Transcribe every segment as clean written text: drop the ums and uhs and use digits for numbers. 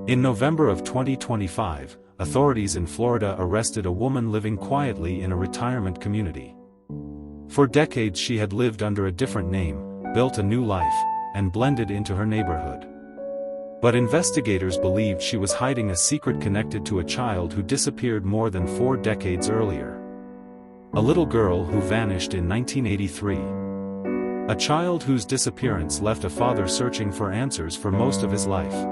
In November of 2025, authorities in Florida arrested a woman living quietly in a retirement community. For decades she had lived under a different name, built a new life, and blended into her neighborhood. But investigators believed she was hiding a secret connected to a child who disappeared more than 4 decades earlier. A little girl who vanished in 1983. A child whose disappearance left a father searching for answers for most of his life.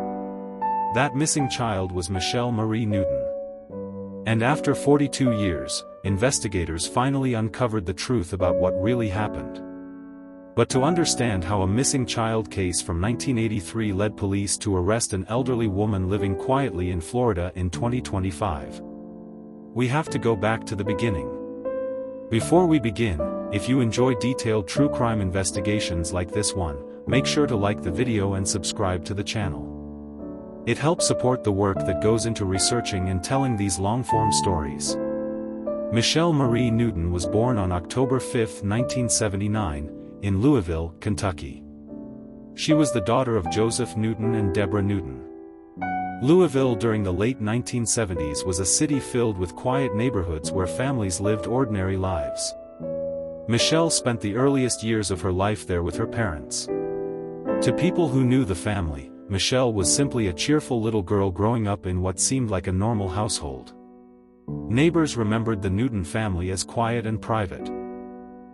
That missing child was Michelle Marie Newton. And after 42 years, investigators finally uncovered the truth about what really happened. But to understand how a missing child case from 1983 led police to arrest an elderly woman living quietly in Florida in 2025, we have to go back to the beginning. Before we begin, if you enjoy detailed true crime investigations like this one, make sure to like the video and subscribe to the channel. It helps support the work that goes into researching and telling these long-form stories. Michelle Marie Newton was born on October 5, 1979, in Louisville, Kentucky. She was the daughter of Joseph Newton and Debra Newton. Louisville during the late 1970s was a city filled with quiet neighborhoods where families lived ordinary lives. Michelle spent the earliest years of her life there with her parents. To people who knew the family, Michelle was simply a cheerful little girl growing up in what seemed like a normal household. Neighbors remembered the Newton family as quiet and private.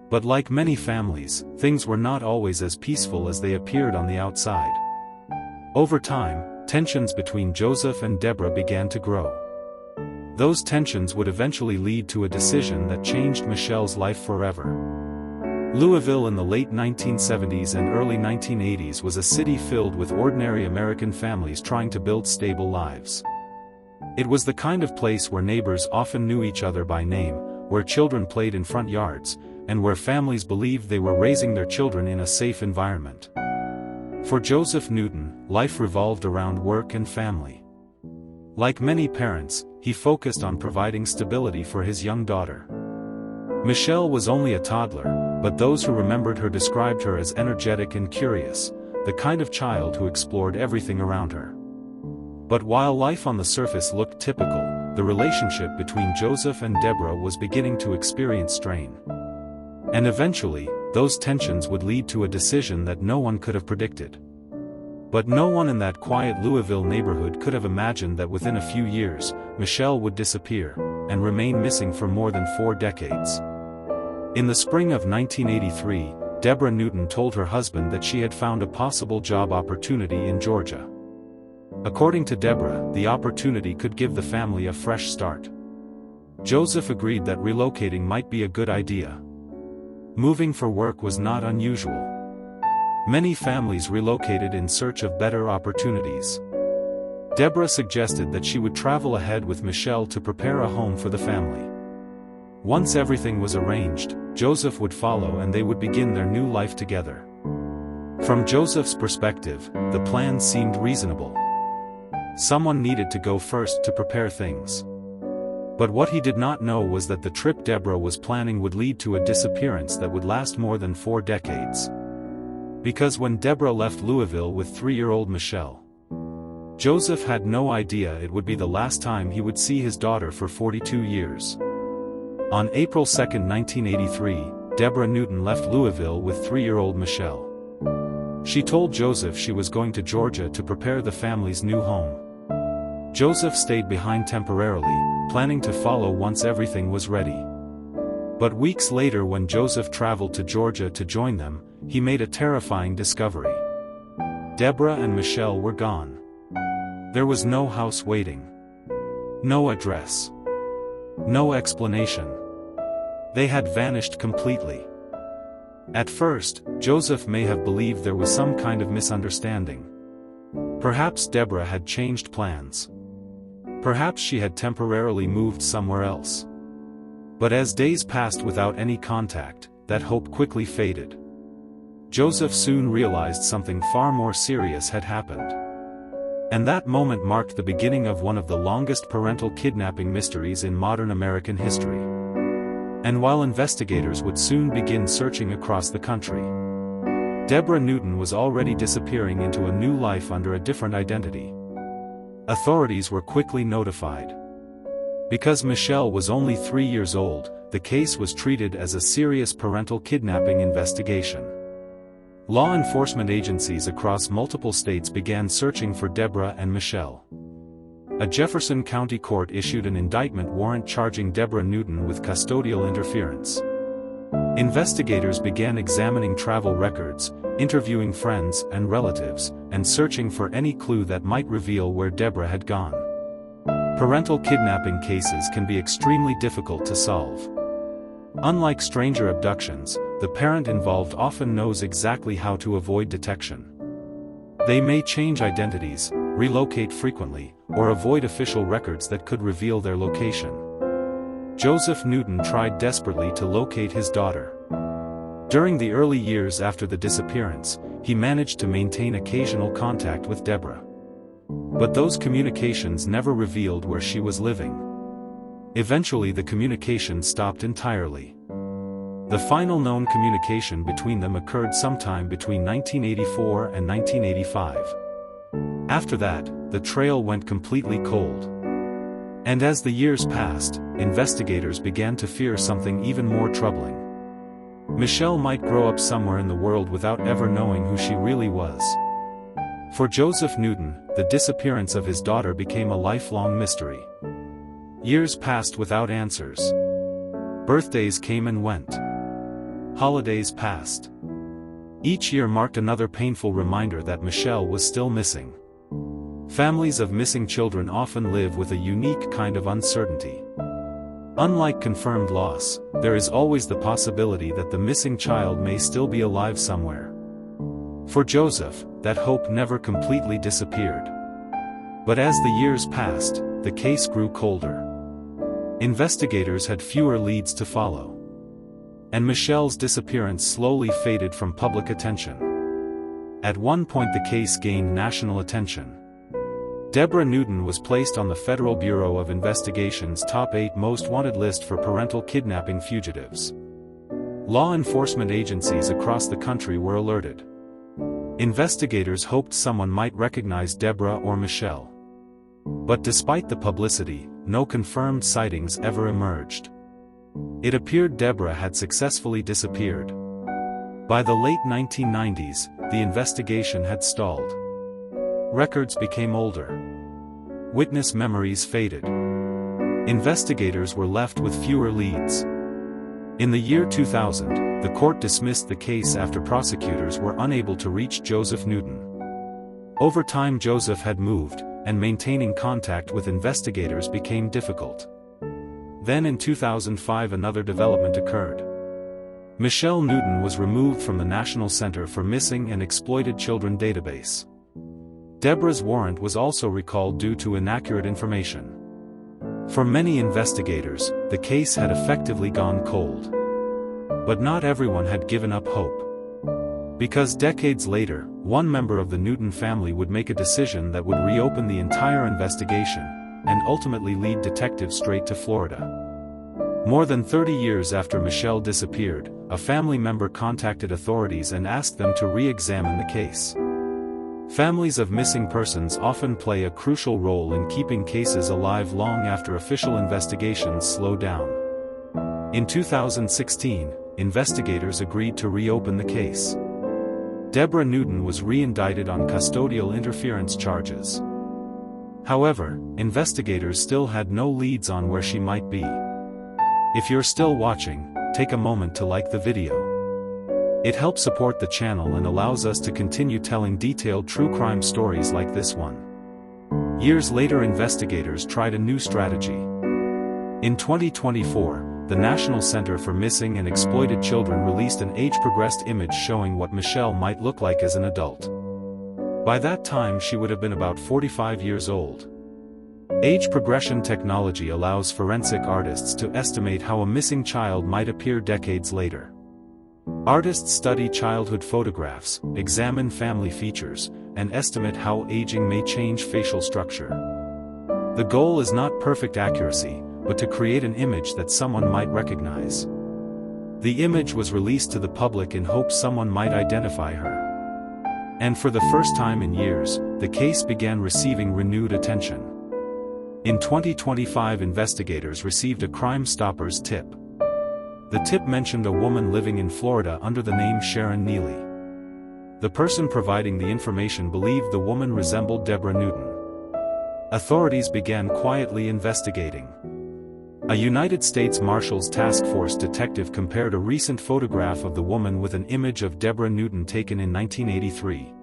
But like many families, things were not always as peaceful as they appeared on the outside. Over time, tensions between Joseph and Debra began to grow. Those tensions would eventually lead to a decision that changed Michelle's life forever. Louisville in the late 1970s and early 1980s was a city filled with ordinary American families trying to build stable lives. It was the kind of place where neighbors often knew each other by name, where children played in front yards, and where families believed they were raising their children in a safe environment. For Joseph Newton, life revolved around work and family. Like many parents, he focused on providing stability for his young daughter. Michelle was only a toddler, but those who remembered her described her as energetic and curious, the kind of child who explored everything around her. But while life on the surface looked typical, the relationship between Joseph and Debra was beginning to experience strain. And eventually, those tensions would lead to a decision that no one could have predicted. But no one in that quiet Louisville neighborhood could have imagined that within a few years, Michelle would disappear, and remain missing for more than 4 decades. In the spring of 1983, Debra Newton told her husband that she had found a possible job opportunity in Georgia. According to Debra, the opportunity could give the family a fresh start. Joseph agreed that relocating might be a good idea. Moving for work was not unusual. Many families relocated in search of better opportunities. Debra suggested that she would travel ahead with Michelle to prepare a home for the family. Once everything was arranged, Joseph would follow and they would begin their new life together. From Joseph's perspective, the plan seemed reasonable. Someone needed to go first to prepare things. But what he did not know was that the trip Debra was planning would lead to a disappearance that would last more than 4 decades. Because when Debra left Louisville with 3-year-old Michelle, Joseph had no idea it would be the last time he would see his daughter for 42 years. On April 2, 1983, Debra Newton left Louisville with 3-year-old Michelle. She told Joseph she was going to Georgia to prepare the family's new home. Joseph stayed behind temporarily, planning to follow once everything was ready. But weeks later, when Joseph traveled to Georgia to join them, he made a terrifying discovery. Debra and Michelle were gone. There was no house waiting. No address. No explanation. They had vanished completely. At first, Joseph may have believed there was some kind of misunderstanding. Perhaps Debra had changed plans. Perhaps she had temporarily moved somewhere else. But as days passed without any contact, that hope quickly faded. Joseph soon realized something far more serious had happened. And that moment marked the beginning of one of the longest parental kidnapping mysteries in modern American history. And while investigators would soon begin searching across the country, Debra Newton was already disappearing into a new life under a different identity. Authorities were quickly notified. Because Michelle was only 3 years old, the case was treated as a serious parental kidnapping investigation. Law enforcement agencies across multiple states began searching for Debra and Michelle. A Jefferson County court issued an indictment warrant charging Debra Newton with custodial interference. Investigators began examining travel records, interviewing friends and relatives, and searching for any clue that might reveal where Debra had gone. Parental kidnapping cases can be extremely difficult to solve. Unlike stranger abductions, the parent involved often knows exactly how to avoid detection. They may change identities, relocate frequently, or avoid official records that could reveal their location. Joseph Newton tried desperately to locate his daughter. During the early years after the disappearance, he managed to maintain occasional contact with Debra. But those communications never revealed where she was living. Eventually the communication stopped entirely. The final known communication between them occurred sometime between 1984 and 1985. After that, the trail went completely cold. And as the years passed, investigators began to fear something even more troubling. Michelle might grow up somewhere in the world without ever knowing who she really was. For Joseph Newton, the disappearance of his daughter became a lifelong mystery. Years passed without answers. Birthdays came and went. Holidays passed. Each year marked another painful reminder that Michelle was still missing. Families of missing children often live with a unique kind of uncertainty. Unlike confirmed loss, there is always the possibility that the missing child may still be alive somewhere. For Joseph, that hope never completely disappeared. But as the years passed, the case grew colder. Investigators had fewer leads to follow. And Michelle's disappearance slowly faded from public attention. At one point the case gained national attention. Debra Newton was placed on the Federal Bureau of Investigation's top 8 most wanted list for parental kidnapping fugitives. Law enforcement agencies across the country were alerted. Investigators hoped someone might recognize Debra or Michelle. But despite the publicity, no confirmed sightings ever emerged. It appeared Debra had successfully disappeared. By the late 1990s, the investigation had stalled. Records became older. Witness memories faded. Investigators were left with fewer leads. In the year 2000, the court dismissed the case after prosecutors were unable to reach Joseph Newton. Over time Joseph had moved, and maintaining contact with investigators became difficult. Then in 2005 another development occurred. Michelle Newton was removed from the National Center for Missing and Exploited Children database. Debra's warrant was also recalled due to inaccurate information. For many investigators, the case had effectively gone cold. But not everyone had given up hope. Because decades later, one member of the Newton family would make a decision that would reopen the entire investigation, and ultimately lead detectives straight to Florida. More than 30 years after Michelle disappeared, a family member contacted authorities and asked them to re-examine the case. Families of missing persons often play a crucial role in keeping cases alive long after official investigations slow down. In 2016, investigators agreed to reopen the case. Debra Newton was re-indicted on custodial interference charges. However, investigators still had no leads on where she might be. If you're still watching, take a moment to like the video. It helps support the channel and allows us to continue telling detailed true crime stories like this one. Years later investigators tried a new strategy. In 2024, the National Center for Missing and Exploited Children released an age-progressed image showing what Michelle might look like as an adult. By that time she would have been about 45 years old. Age progression technology allows forensic artists to estimate how a missing child might appear decades later. Artists study childhood photographs, examine family features, and estimate how aging may change facial structure. The goal is not perfect accuracy, but to create an image that someone might recognize. The image was released to the public in hopes someone might identify her. And for the first time in years, the case began receiving renewed attention. In 2025, investigators received a Crime Stoppers tip. The tip mentioned a woman living in Florida under the name Sharon Neely. The person providing the information believed the woman resembled Debra Newton. Authorities began quietly investigating. A United States Marshals Task Force detective compared a recent photograph of the woman with an image of Debra Newton taken in 1983.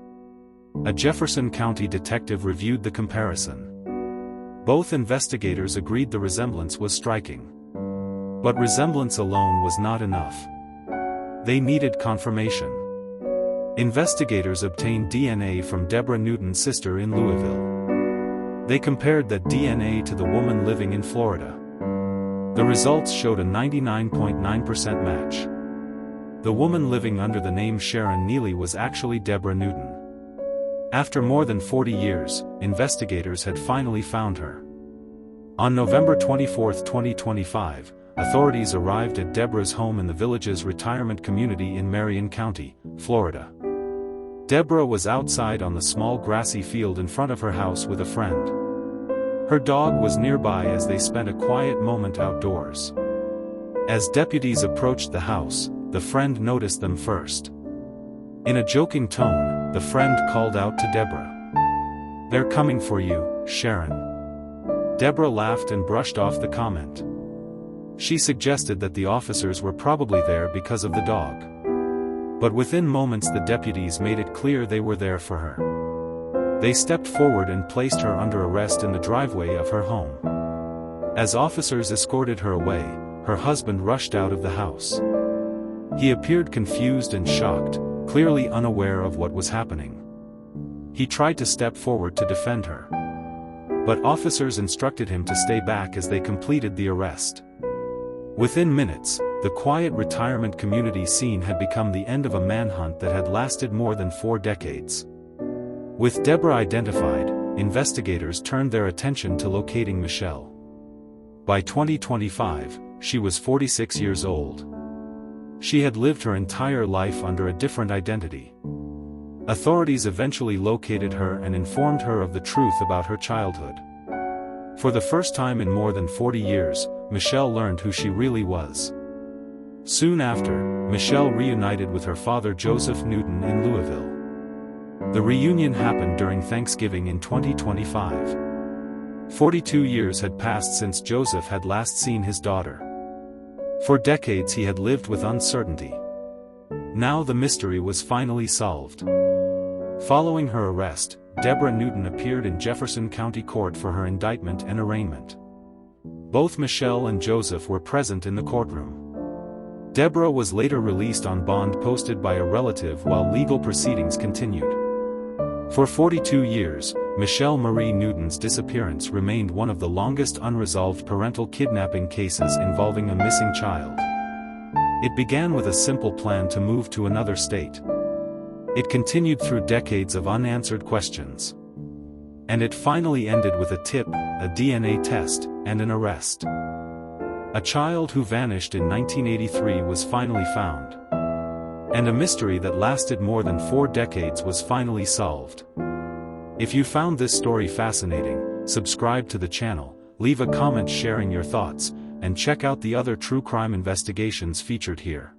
A Jefferson County detective reviewed the comparison. Both investigators agreed the resemblance was striking. But resemblance alone was not enough. They needed confirmation. Investigators obtained DNA from Debra Newton's sister in Louisville. They compared that DNA to the woman living in Florida. The results showed a 99.9% match. The woman living under the name Sharon Neely was actually Debra Newton. After more than 40 years, investigators had finally found her. On November 24, 2025, authorities arrived at Debra's home in the village's retirement community in Marion County, Florida. Debra was outside on the small grassy field in front of her house with a friend. Her dog was nearby as they spent a quiet moment outdoors. As deputies approached the house, the friend noticed them first. In a joking tone, the friend called out to Debra. "They're coming for you, Sharon." Debra laughed and brushed off the comment. She suggested that the officers were probably there because of the dog. But within moments the deputies made it clear they were there for her. They stepped forward and placed her under arrest in the driveway of her home. As officers escorted her away, her husband rushed out of the house. He appeared confused and shocked, clearly unaware of what was happening. He tried to step forward to defend her. But officers instructed him to stay back as they completed the arrest. Within minutes, the quiet retirement community scene had become the end of a manhunt that had lasted more than 4 decades. With Debra identified, investigators turned their attention to locating Michelle. By 2025, she was 46 years old. She had lived her entire life under a different identity. Authorities eventually located her and informed her of the truth about her childhood. For the first time in more than 40 years, Michelle learned who she really was. Soon after, Michelle reunited with her father Joseph Newton in Louisville. The reunion happened during Thanksgiving in 2025. 42 years had passed since Joseph had last seen his daughter. For decades he had lived with uncertainty. Now the mystery was finally solved. Following her arrest, Debra Newton appeared in Jefferson County Court for her indictment and arraignment. Both Michelle and Joseph were present in the courtroom. Debra was later released on bond posted by a relative while legal proceedings continued. For 42 years, Michelle Marie Newton's disappearance remained one of the longest unresolved parental kidnapping cases involving a missing child. It began with a simple plan to move to another state. It continued through decades of unanswered questions. And it finally ended with a tip, a DNA test, and an arrest. A child who vanished in 1983 was finally found. And a mystery that lasted more than 4 decades was finally solved. If you found this story fascinating, subscribe to the channel, leave a comment sharing your thoughts, and check out the other true crime investigations featured here.